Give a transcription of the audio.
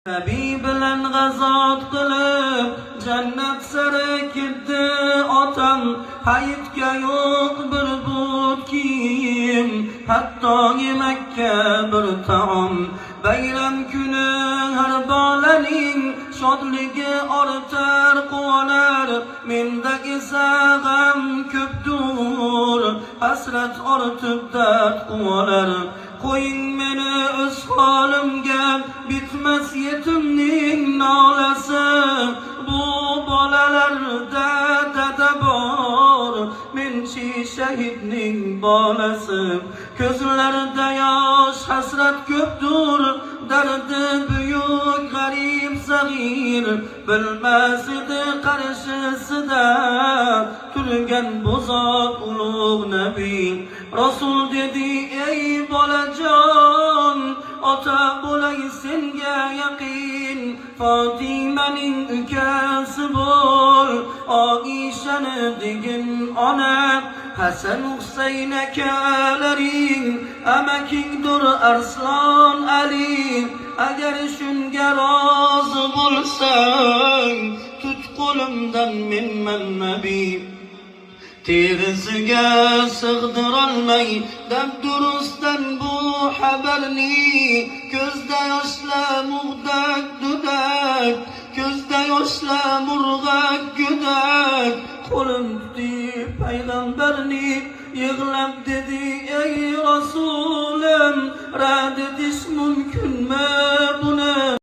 Nabi bilan g'azot qilib jannat sari ketdi otam, hayitga yo'q bir but kiyim, hatto yemakka bir taom. Bayram kuni har bolaning shodligi ortar quvonar, menda esa g'am ko'pdur, hasrat ortib dard quvonar. Qo'ying meni o'z holimga, bitmas yetimning nolasi. Bu bolalarda dada bor, menchi shahidning bolasi. Ko'zlarida yosh hasrat ko'pdur, dardi buyuk g'arib sag'ir, bilmas edi qarshisida turgan bo'zot ulug' nabiy. Rasul dedi ey bolajon, ota bo'lay senga yaqin, Fotimaning ukasi bo'l, Oishani degin ona, Hasan Husayn akalaring, amakingdir Arslon Ali. Agar shunga rozi bo'lsang, tut qo'limdan menman nabiy. Terisiga sig'dirolmay dabdurustdan bu xabarni, ko'zda yoshlar mug'dak dudak, ko'zda yoshlar murg'ak gudak. Qo'lim tutdi payg'ambarni, yig'lab dedi ey Rasulim, rad etish mumkinmi buni?